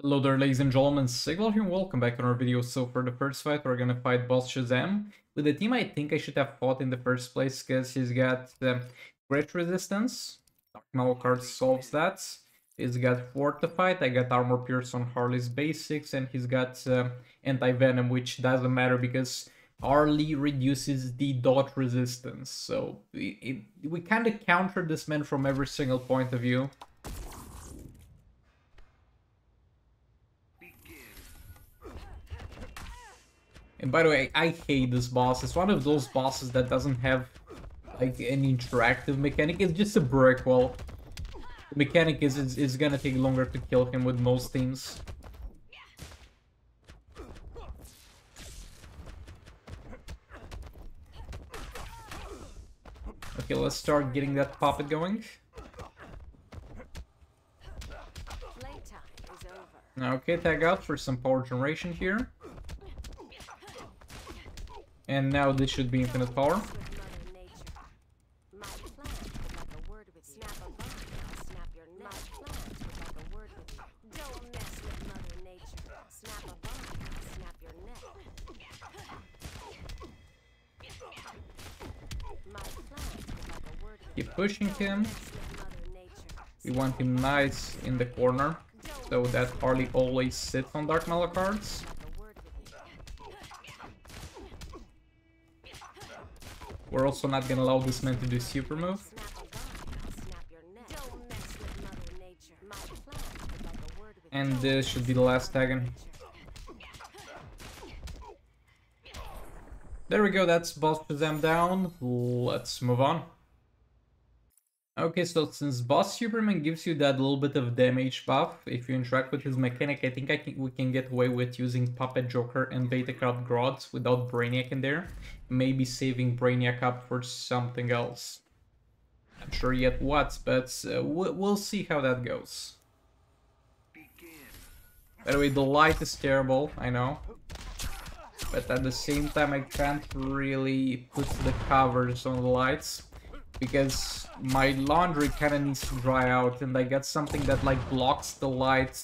Hello there, ladies and gentlemen, Sigval here and welcome back to our video. So for the first fight, we're gonna fight Boss Shazam with a team I think I should have fought in the first place because he's got crit resistance. Dark Metal card solves that. He's got Fortified, I got Armor Pierce on Harley's basics, and he's got Anti-Venom, which doesn't matter because Harley reduces the dot resistance. So we kind of counter this man from every single point of view. And by the way, I hate this boss. It's one of those bosses that doesn't have like any interactive mechanic. It's just a brick wall. The mechanic is it's gonna take longer to kill him with most teams. Okay, let's start getting that puppet going. Okay, tag out for some power generation here. And now this should be infinite power. Keep pushing him. We want him nice in the corner, so that Harley always sits on Dark Metal cards. We're also not gonna allow this man to do super move. And this should be the last tag in. There we go, that's Boss Shazam down. Let's move on. Okay, so since Boss Superman gives you that little bit of damage buff, if you interact with his mechanic, I think we can get away with using Puppet Joker and Beta Card Grods without Brainiac in there. Maybe saving Brainiac up for something else. Not sure yet what, but we'll see how that goes. By the way, the light is terrible, I know. But at the same time, I can't really put the covers on the lights, because my laundry kind of needs to dry out, and I got something that like blocks the light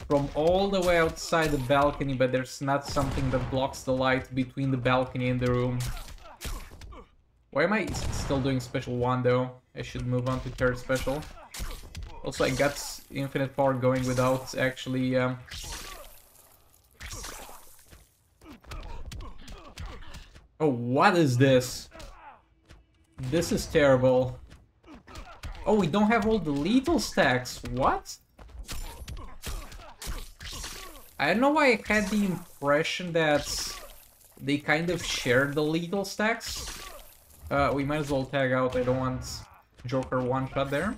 from all the way outside the balcony, but there's not something that blocks the light between the balcony and the room. Why am I still doing special 1 though? I should move on to third special. Also, I got infinite power going without actually... Oh, what is this? This is terrible. Oh, we don't have all the lethal stacks. What? I don't know why I had the impression that they kind of shared the lethal stacks. We might as well tag out. I don't want Joker one-shot there.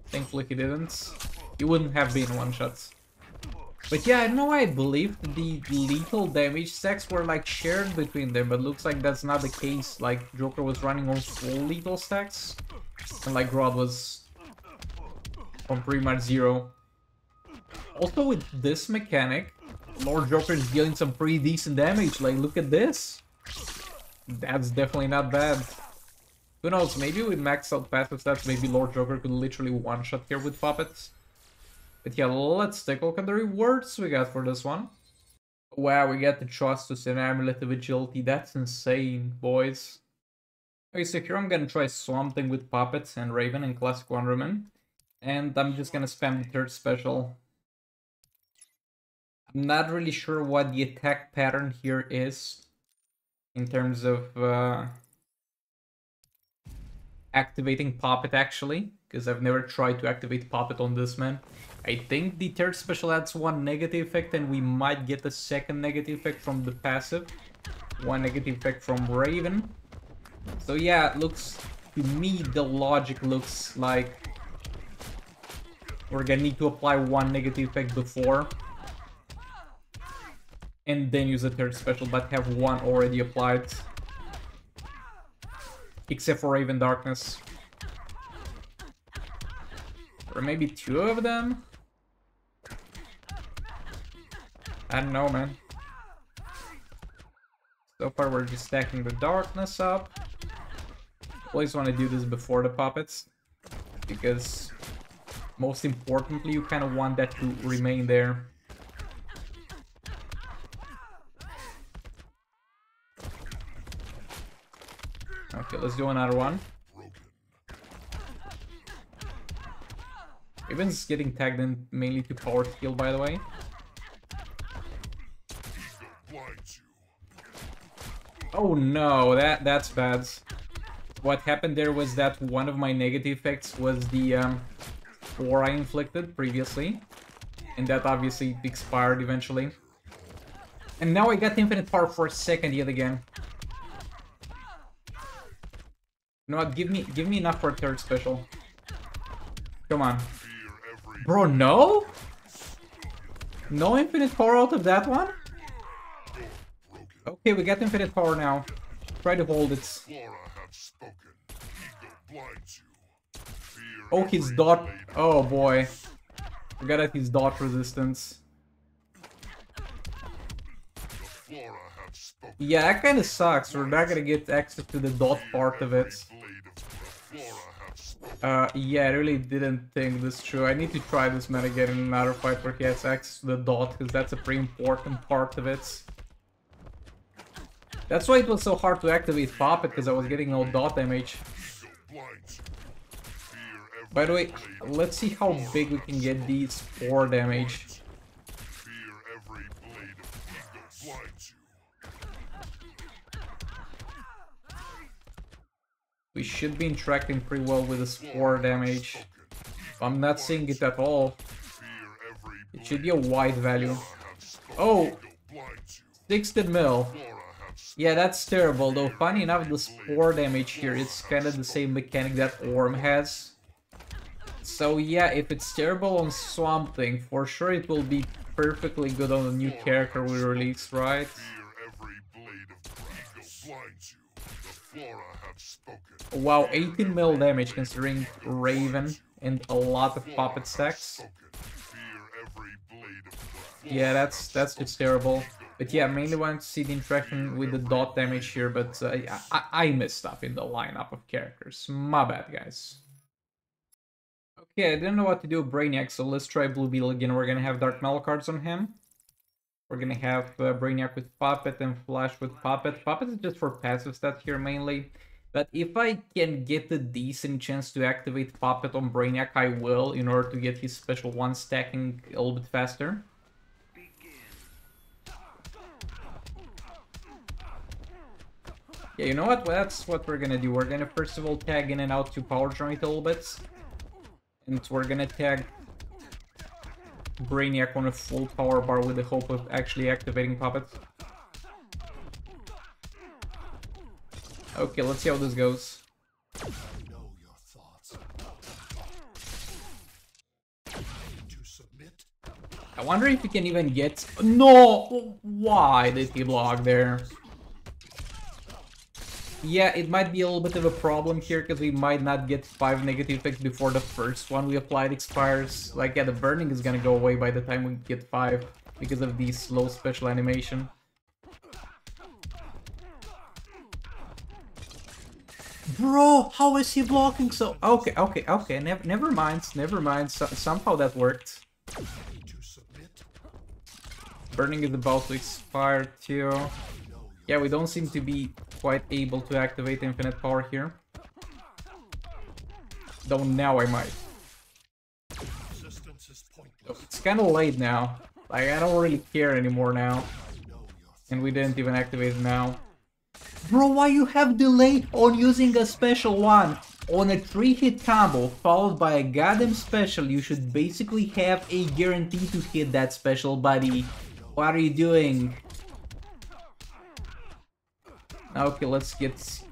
Thankfully he didn't. He wouldn't have been one-shot. But yeah, I don't know why I believed the lethal damage stacks were like shared between them, but looks like that's not the case. Like Joker was running on full lethal stacks, and like Rod was on pretty much 0. Also with this mechanic, Lord Joker is dealing some pretty decent damage. Like, look at this. That's definitely not bad. Who knows, maybe with maxed out passive stats, maybe Lord Joker could literally one-shot here with puppets. But yeah, let's take a look at the rewards we got for this one. Wow, we got the Trustus and Amulet of Agility. That's insane, boys. Okay, so here I'm gonna try something with Puppets and Raven and Classic Wonder Woman. And I'm just gonna spam the third special. I'm not really sure what the attack pattern here is in terms of activating Puppet actually, because I've never tried to activate Puppet on this man. I think the third special adds 1 negative effect, and we might get a second negative effect from the passive. 1 negative effect from Raven. So yeah, it looks, to me, the logic looks like we're gonna need to apply 1 negative effect before, and then use a third special, but have 1 already applied. Except for Raven Darkness. Or maybe 2 of them? I don't know, man. So far we're just stacking the darkness up. Always want to do this before the puppets, because Most importantly, you kind of want that to remain there. Okay, let's do another one. Raven's getting tagged in mainly to power skill, by the way. Oh no, that's bad. What happened there was that one of my negative effects was the aura I inflicted previously. And that obviously expired eventually. And now I got infinite power for a second yet again. You know what, give me enough for a third special. Come on. Bro, no? No infinite power out of that one? Okay, we got infinite power now. Try to hold it. Oh, his dot. Oh boy. Forgot that his dot resistance. Yeah, that kind of sucks. We're not gonna get access to the dot part of it. Yeah, I really didn't think this through. I need to try this man again in another fight where he has access to the dot, because that's a pretty important part of it. That's why it was so hard to activate Puppet, because I was getting no dot damage. By the way, let's see how big we can get the spore damage. We should be interacting pretty well with the spore damage. I'm not seeing it at all. It should be a wide value. Oh! 60 mil. Yeah, that's terrible, though. Funny enough, the spore damage here is kind of the same mechanic that Orm has. So yeah, if it's terrible on something, for sure it will be perfectly good on the new character we release, right? Wow, 18 mil damage considering Raven and a lot of puppet stacks. Yeah, that's just terrible. But yeah, mainly want to see the interaction with the dot damage here, but I messed up in the lineup of characters. My bad, guys. Okay, I didn't know what to do with Brainiac, so let's try Blue Beetle again. We're gonna have Dark Metal cards on him. We're gonna have Brainiac with Puppet and Flash with Puppet. Puppet is just for passive stats here mainly. But if I can get a decent chance to activate Puppet on Brainiac, I will, in order to get his special one stacking a little bit faster. Yeah, you know what? Well, that's what we're gonna do. We're gonna first of all tag in and out to power joint a little bit. And we're gonna tag Brainiac on a full power bar with the hope of actually activating Puppet. Okay, let's see how this goes. I wonder if we can even get... No! Why did he block there? Yeah, it might be a little bit of a problem here, because we might not get 5 negative effects before the first one we applied expires. Like, yeah, the burning is gonna go away by the time we get 5, because of the slow special animation. Bro, how is he blocking so... Okay, never mind. Somehow that worked. Burning is about to expire too. Yeah, we don't seem to be quite able to activate infinite power here. Though now I might. It's kind of late now. Like, I don't really care anymore now. And we didn't even activate it now. Bro, why you have delay on using a special one? On a 3-hit combo followed by a goddamn special, you should basically have a guarantee to hit that special, buddy. What are you doing? Okay, let's get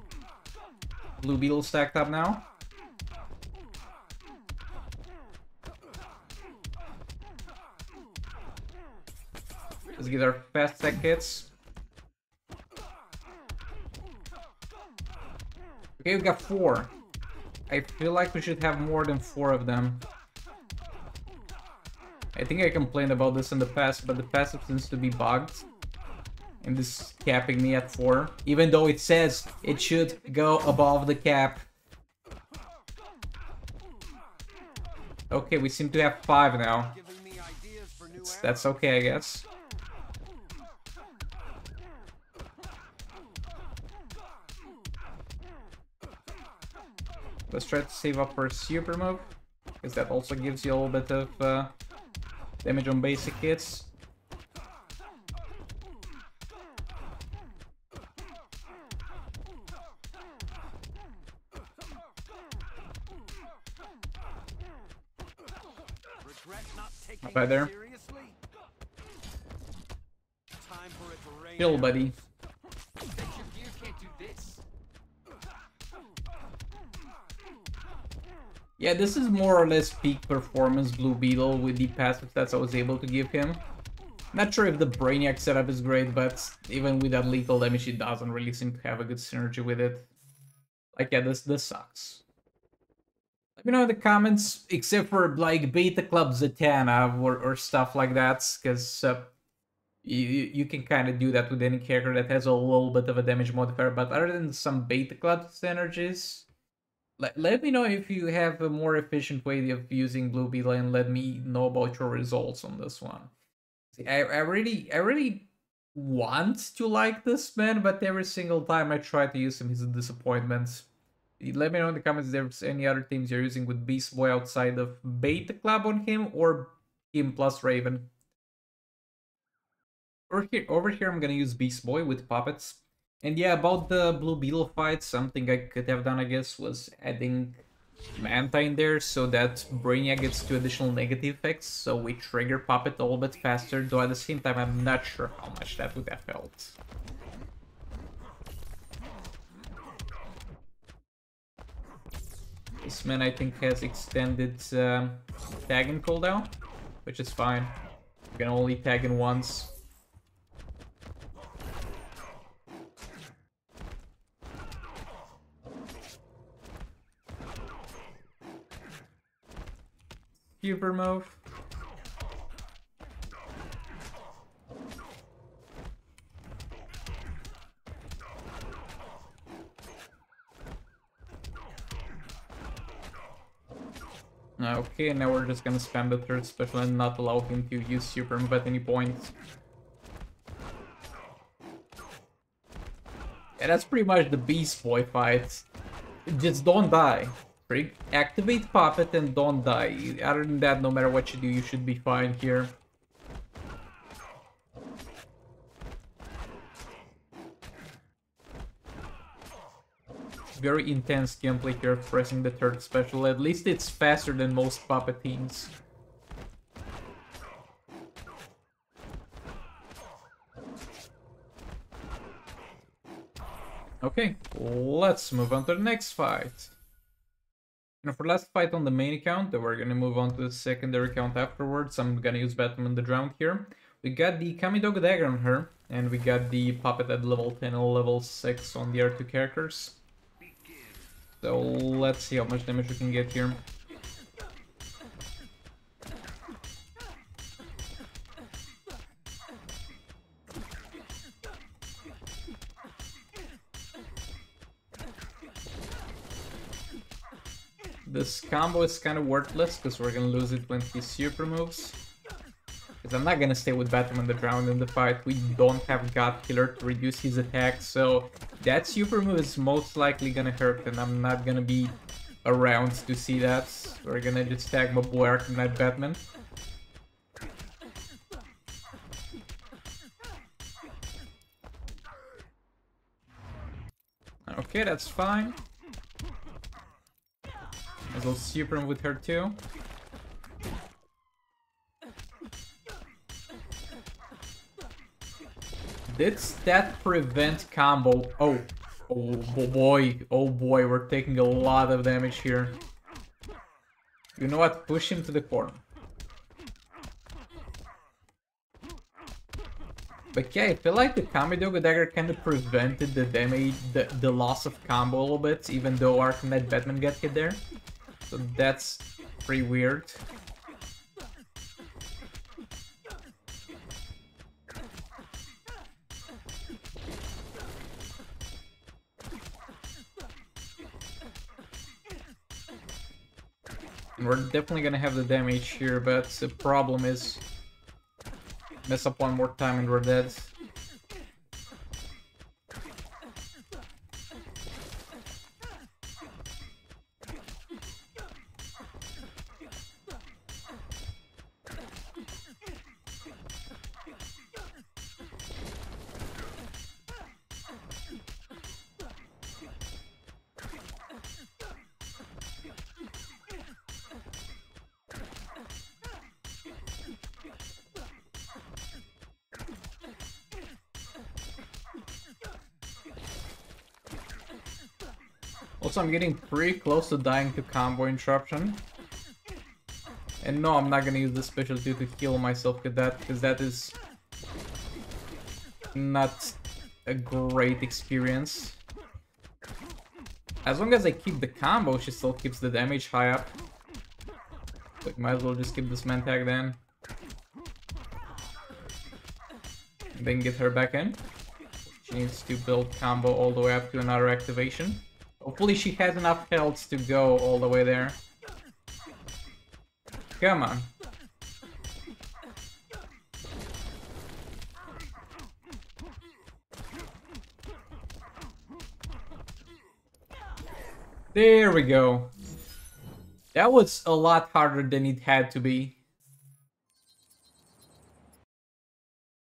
Blue Beetle stacked up now. Let's get our fast stack hits. Okay, we got 4. I feel like we should have more than 4 of them. I think I complained about this in the past, but the passive seems to be bugged. And this is capping me at 4. Even though it says it should go above the cap. Okay, we seem to have 5 now. That's okay, I guess. Let's try to save up for a super move, because that also gives you a little bit of damage on basic hits. Not bad there. Chill, buddy. Yeah, this is more or less peak performance Blue Beetle with the passive stats I was able to give him. Not sure if the Brainiac setup is great, but even with that lethal damage, it doesn't really seem to have a good synergy with it. Like, yeah, this sucks. Let me know in the comments, except for, like, Beta Club Zatanna or stuff like that, because you can kind of do that with any character that has a little bit of a damage modifier, but other than some Beta Club synergies, let me know if you have a more efficient way of using Blue Beetle, and let me know about your results on this one. See, I really want to like this man, but every single time I try to use him, he's a disappointment. Let me know in the comments if there's any other teams you're using with Beast Boy outside of Beta Club on him, or him plus Raven. Over here, I'm gonna use Beast Boy with puppets. And yeah, about the Blue Beetle fight, something I could have done, I guess, was adding Manta in there so that Brainiac gets 2 additional negative effects, so we trigger Puppet a little bit faster, though at the same time I'm not sure how much that would have helped. This man, I think, has extended tagging cooldown, which is fine. You can only tag in once. Super move. Okay, now we're just gonna spam the 3rd special and not allow him to use super move at any point. Yeah, that's pretty much the Beast Boy fight. Just don't die. Activate Puppet and don't die. Other than that, no matter what you do, you should be fine here. Very intense gameplay here, pressing the 3rd special. At least it's faster than most Puppet teams. Okay, let's move on to the next fight. And for last fight on the main account, we're gonna move on to the secondary account afterwards. I'm gonna use Batman in the Drowned here. We got the Kamidog Dagger on her, and we got the Puppet at level 10 and level 6 on the other 2 characters. So let's see how much damage we can get here. This combo is kind of worthless, because we're gonna lose it when he super moves. Because I'm not gonna stay with Batman the Drowned in the fight. We don't have God Killer to reduce his attack, so that super move is most likely gonna hurt, and I'm not gonna be around to see that. We're gonna just tag my boy Arcanite Batman. Okay, that's fine. As well super move with her too. Did that prevent combo? Oh boy, we're taking a lot of damage here. You know what? Push him to the corner. But yeah, I feel like the Kamidogo Dagger kind of prevented the damage, the loss of combo a little bit, even though Arcanite Batman got hit there. So that's pretty weird. We're definitely gonna have the damage here, but the problem is mess up one more time and we're dead. Also, I'm getting pretty close to dying to combo interruption. And no, I'm not gonna use the special 2 to heal myself with that, because that is not a great experience. As long as I keep the combo, she still keeps the damage high up. But might as well just keep this man tag then. And then get her back in. She needs to build combo all the way up to another activation. Hopefully she has enough health to go all the way there. Come on. There we go. That was a lot harder than it had to be.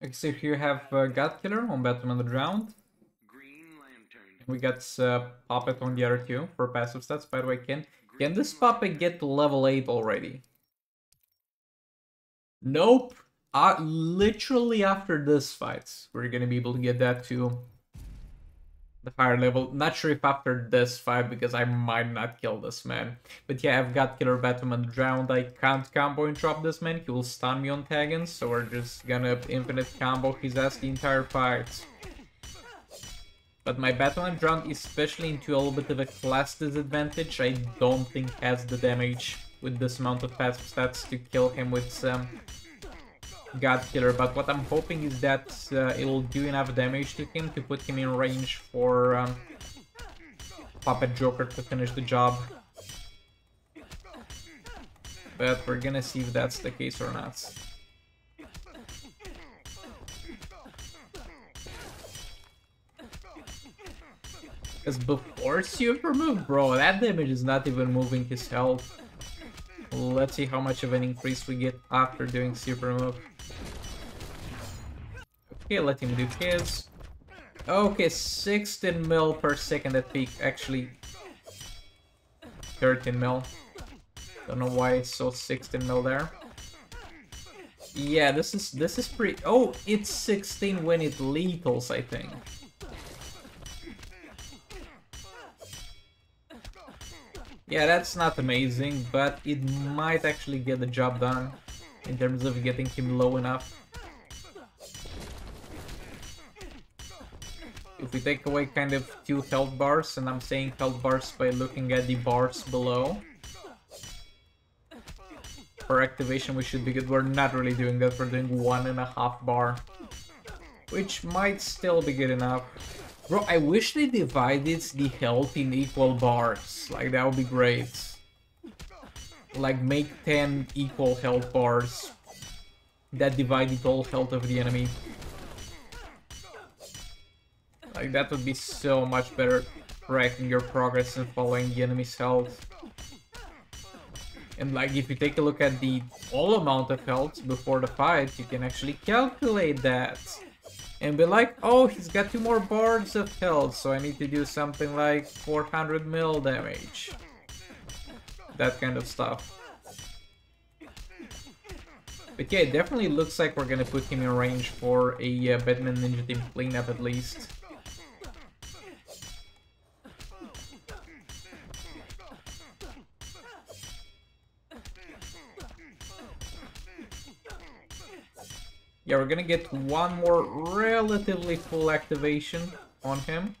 Okay, so here you have God Killer on Batman on the ground. We got Puppet on the other two for passive stats. By the way, can this Puppet get to level 8 already? Nope. Literally after this fight, we're gonna be able to get that to the higher level. Not sure if after this fight, because I might not kill this man. But yeah, I've got Killer Batman on the ground. I can't combo interrupt this man. He will stun me on taggins, so we're just gonna infinite combo his ass the entire fight. But my Batman ground, especially into a little bit of a class disadvantage, I don't think has the damage with this amount of passive stats to kill him with God Killer. But what I'm hoping is that it'll do enough damage to him to put him in range for Puppet Joker to finish the job. But we're gonna see if that's the case or not. Because before super move, bro, that damage is not even moving his health. Let's see how much of an increase we get after doing super move. Okay, let him do his. Okay, 16 mil per second at peak. Actually, 13 mil. Don't know why it's so 16 mil there. Yeah, this is pretty. Oh, it's 16 when it lethals, I think. Yeah, that's not amazing, but it might actually get the job done in terms of getting him low enough. If we take away kind of 2 health bars, and I'm saying health bars by looking at the bars below. For activation we should be good. We're not really doing that, we're doing 1.5 bar. Which might still be good enough. Bro, I wish they divided the health in equal bars. Like, that would be great. Like, make 10 equal health bars that divided all health of the enemy. Like, that would be so much better tracking your progress and following the enemy's health. And like, if you take a look at the all amount of health before the fight, you can actually calculate that. And be like, oh, he's got 2 more bars of health, so I need to do something like 400 mil damage. That kind of stuff. But yeah, it definitely looks like we're gonna put him in range for a Batman Ninja Team cleanup at least. Yeah, we're gonna get one more relatively full activation on him.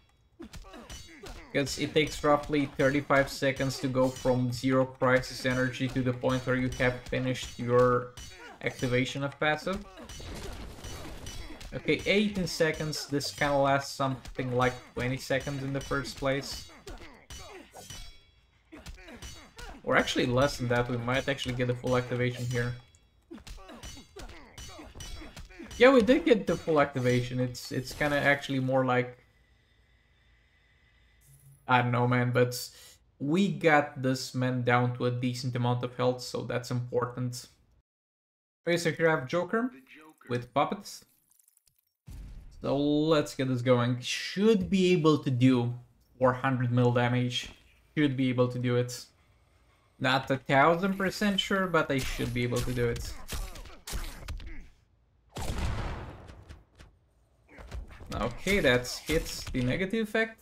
Because it takes roughly 35 seconds to go from 0 crisis energy to the point where you have finished your activation of passive. Okay, 18 seconds. This kind of lasts something like 20 seconds in the first place. Or actually less than that, we might actually get the full activation here. Yeah, we did get the full activation. It's kind of actually more like... I don't know, man, but we got this man down to a decent amount of health, so that's important. Okay, so here I have Joker with puppets. So let's get this going. Should be able to do 400 mil damage. Should be able to do it. Not 1000% sure, but I should be able to do it. Okay, that's hits the negative effect.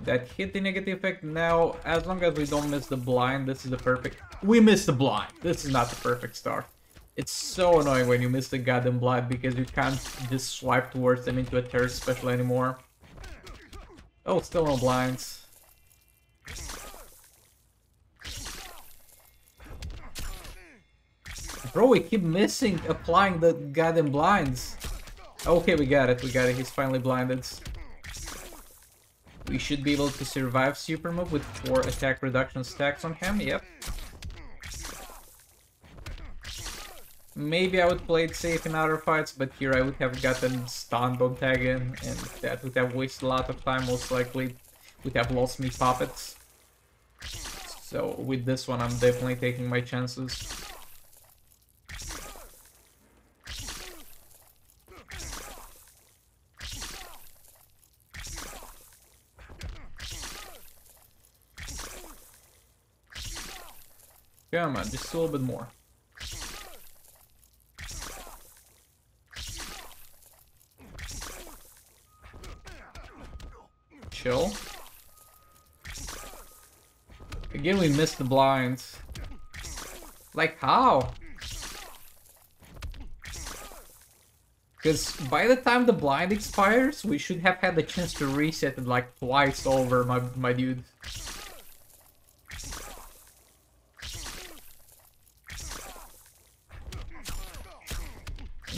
That hit the negative effect. Now, as long as we don't miss the blind, this is the perfect... We missed the blind! This is not the perfect start. It's so annoying when you miss the goddamn blind because you can't just swipe towards them into a terror special anymore. Oh, still no blinds. Bro, we keep missing applying the goddamn blinds. Okay, we got it, he's finally blinded. We should be able to survive super move with 4 attack reduction stacks on him, yep. Maybe I would play it safe in other fights, but here I would have gotten stunned on Taggin, and that would have wasted a lot of time, most likely would have lost me puppets. So with this one I'm definitely taking my chances. Come on, just a little bit more. Chill. Again, we missed the blinds. Like, how? Because by the time the blind expires, we should have had the chance to reset it like twice over, my dude.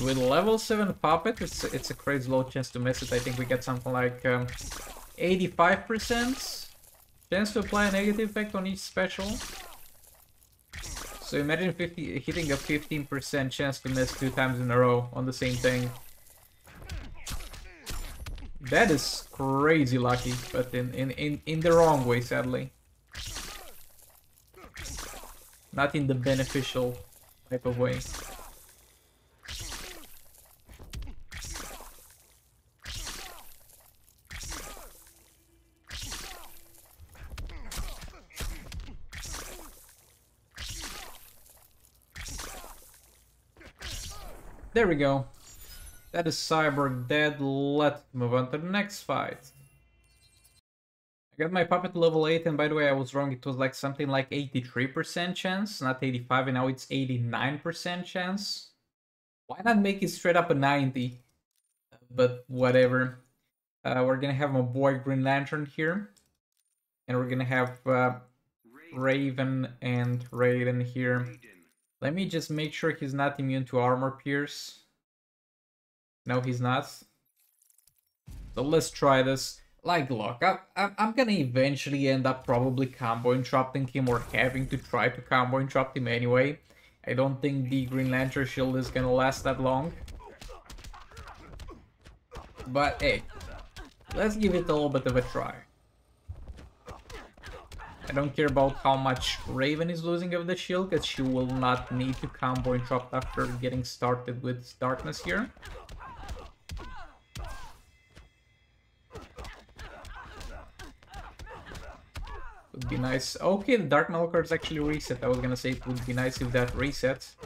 With level 7 puppet, it's a crazy low chance to miss it. I think we get something like 85% chance to apply a negative effect on each special. So imagine hitting a 15% chance to miss 2 times in a row on the same thing. That is crazy lucky, but in the wrong way, sadly. Not in the beneficial type of way. There we go. That is Cyborg dead. Let's move on to the next fight. I got my puppet level 8, and by the way, I was wrong. It was like something like 83% chance, not 85, and now it's 89% chance. Why not make it straight up a 90? But whatever. We're gonna have my boy Green Lantern here. And we're gonna have Raven and Raiden here. Let me just make sure he's not immune to armor pierce. No, he's not. So let's try this. Like, look, I'm gonna eventually end up probably combo interrupting him or having to try to combo interrupt him anyway. I don't think the Green Lantern shield is gonna last that long. But hey, let's give it a little bit of a try. I don't care about how much Raven is losing of the shield, because she will not need to combo interrupt after getting started with darkness here. Would be nice. Okay, the Dark Metal cards actually reset. I was gonna say it would be nice if that resets.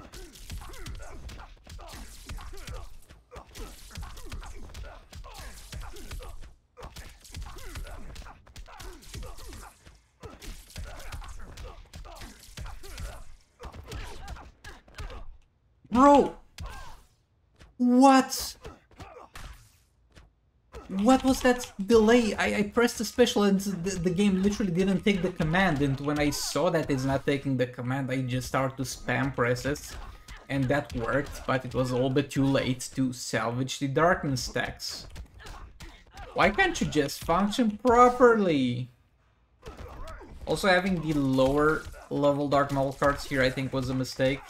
Bro! What? What was that delay? I pressed the special and the game literally didn't take the command, and when I saw that it's not taking the command, I just started to spam press it. And that worked, but it was a little bit too late to salvage the darkness stacks. Why can't you just function properly? Also, having the lower level Dark Metal cards here, I think, was a mistake.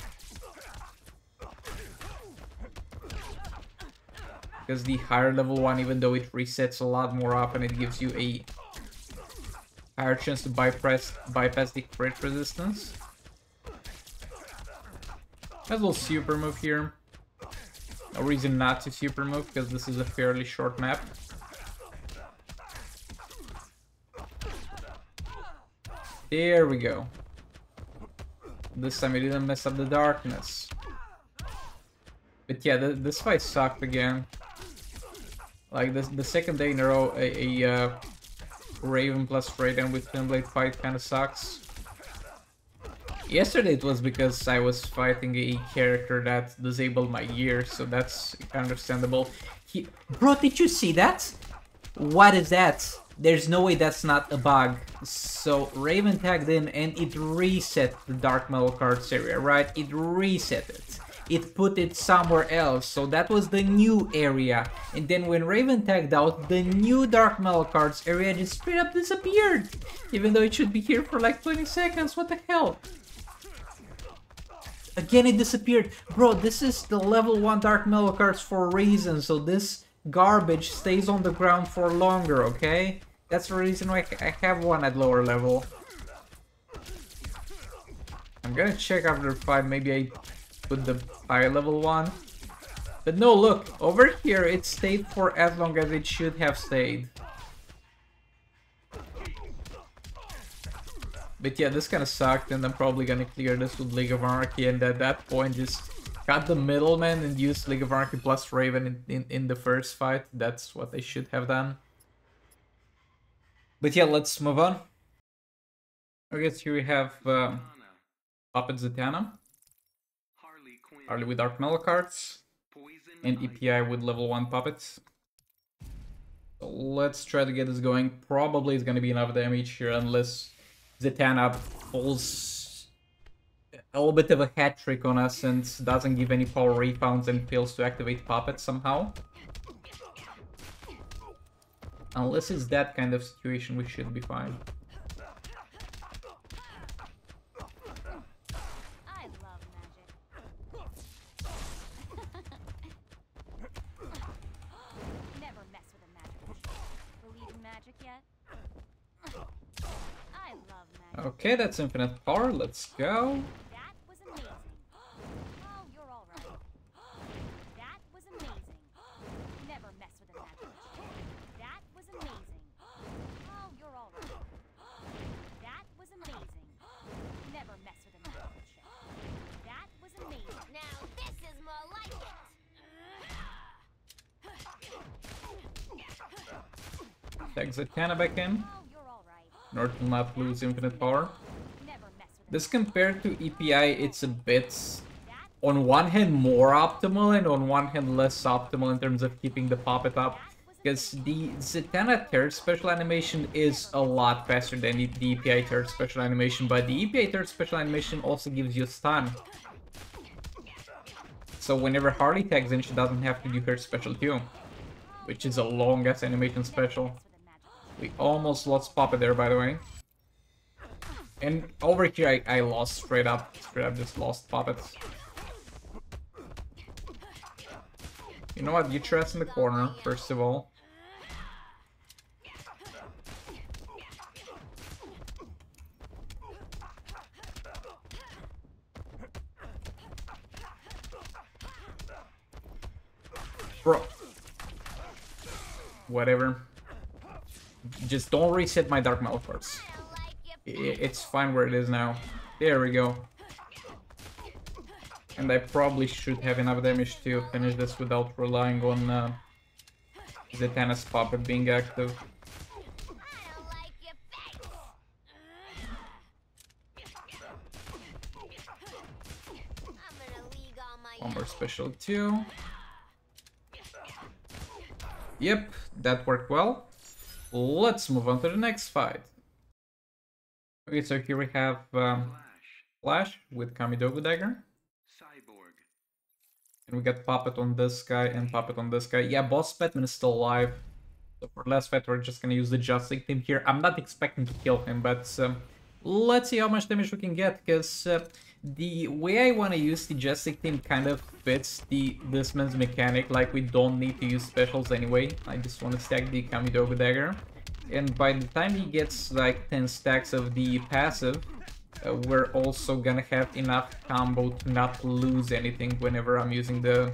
Because the higher level one, even though it resets a lot more often, it gives you a higher chance to bypass the crit resistance. Has a little super move here. No reason not to super move, because this is a fairly short map. There we go. This time it didn't mess up the darkness. But yeah, this fight sucked again. Like, the second day in a row, a Raven plus Raiden with Twinblade fight kind of sucks. Yesterday it was because I was fighting a character that disabled my gear, so that's understandable. Bro, did you see that? What is that? There's no way that's not a bug. So Raven tagged in and it reset the Dark Metal cards area, right? It reset it. It put it somewhere else, so that was the new area. And then when Raven tagged out, the new Dark Metal cards area just straight up disappeared. Even though it should be here for like 20 seconds, what the hell? Again, it disappeared. Bro, this is the level 1 Dark Metal cards for a reason, so this garbage stays on the ground for longer, okay? That's the reason why I have one at lower level. I'm gonna check after the fight, maybe I put the high level one. But no, look, over here it stayed for as long as it should have stayed. But yeah, this kind of sucked, and I'm probably gonna clear this with League of Anarchy, and at that point just cut the middleman and use League of Anarchy plus Raven in the first fight. That's what I should have done. But yeah, let's move on. I guess here we have Puppet Zatanna. Harley with Dark Metal cards. And EPI with level 1 puppets. So let's try to get this going. Probably it's gonna be enough damage here unless Zatanna pulls a little bit of a hat trick on us and doesn't give any power rebounds and fails to activate puppets somehow. Unless it's that kind of situation, we should be fine. I love magic. Never mess with a magic machine. Believe in magic yet? I love magic. Okay, that's infinite power. Let's go. That was amazing. Oh, you're all right. That was amazing. Never mess with a magic machine. That was amazing. Oh, you're all right. That was amazing. Never mess with a magic machine. That was amazing. Now this is more like it. Tag Zatanna back in. Oh, you're all right. North will not lose infinite power. Never mess with a This compared to EPI, it's a bit, on one hand, more optimal and on one hand less optimal in terms of keeping the puppet up. Because the Zatanna third special animation is a lot faster than the EPI third special animation, but the EPI third special animation also gives you a stun. So whenever Harley tags in, she doesn't have to do her special too, which is a long-ass animation special. We almost lost Puppet there, by the way. And over here, I lost straight up just lost Puppets. You know what? Get your ass in the corner, first of all. Bro. Whatever. Just don't reset my Dark Metal cards. It's fine where it is now. There we go. And I probably should have enough damage to finish this without relying on Zatanna's puppet being active. One more special too. Yep, that worked well. Let's move on to the next fight. Okay, so here we have Flash with Kamidogu Dagger. And we got Puppet on this guy and Puppet on this guy. Yeah, Boss Batman is still alive. So for last fight, we're just gonna use the Justice Team here. I'm not expecting to kill him, but let's see how much damage we can get, because the way I want to use the Jessic team kind of fits this man's mechanic. Like, we don't need to use specials anyway. I just want to stack the Kamidogo dagger. And by the time he gets like 10 stacks of the passive, we're also gonna have enough combo to not lose anything whenever I'm using the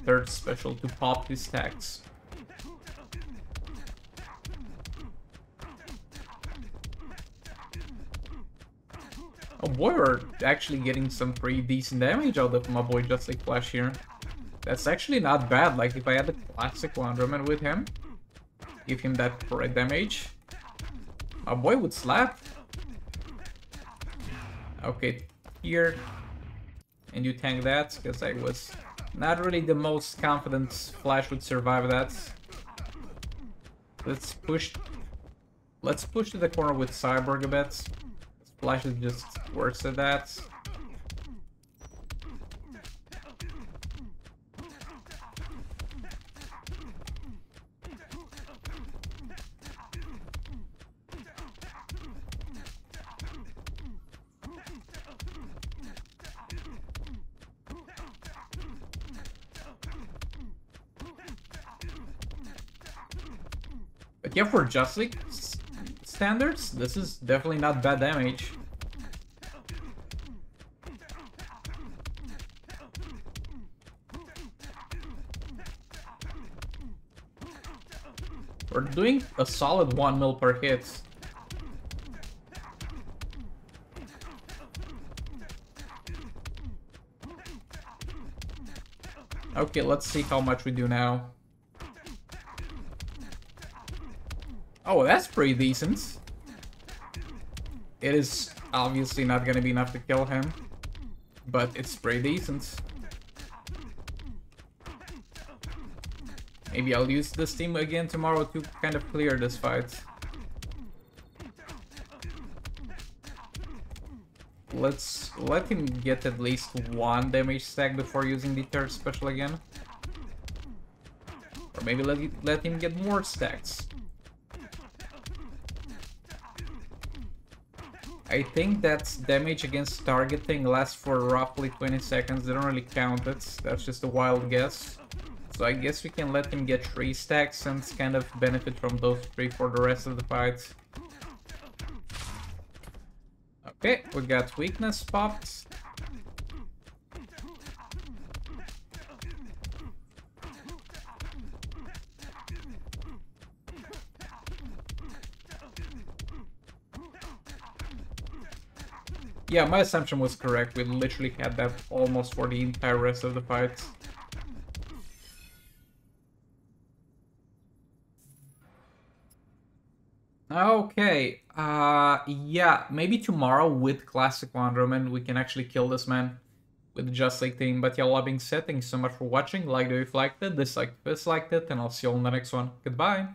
third special to pop these stacks. Oh boy, we're actually getting some pretty decent damage out of my boy Just Like Flash here. That's actually not bad. Like, if I had a classic Wonderman with him, give him that red damage, my boy would slap. Okay, here. And you tank that, because I was not really the most confident Flash would survive that. Let's push to the corner with Cyborg a bit. Flash is just worse at that. But yeah, for Just League standards, this is definitely not bad damage. We're doing a solid 1 mil per hit. Okay, let's see how much we do now. Oh, that's pretty decent. It is obviously not gonna be enough to kill him, but it's pretty decent. Maybe I'll use this team again tomorrow to kind of clear this fight. Let's let him get at least 1 damage stack before using the third special again. Or maybe let him get more stacks. I think that damage against targeting lasts for roughly 20 seconds. They don't really count it. That's just a wild guess. So I guess we can let him get 3 stacks and kind of benefit from those 3 for the rest of the fight. Okay, we got weakness popped. Yeah, my assumption was correct. We literally had that almost for the entire rest of the fight. Okay, yeah, maybe tomorrow with Classic Wonder Woman we can actually kill this man with the Just League team. But yeah, all that being said, thank you so much for watching. Like the video if you liked it, dislike if you disliked it, and I'll see you all in the next one. Goodbye!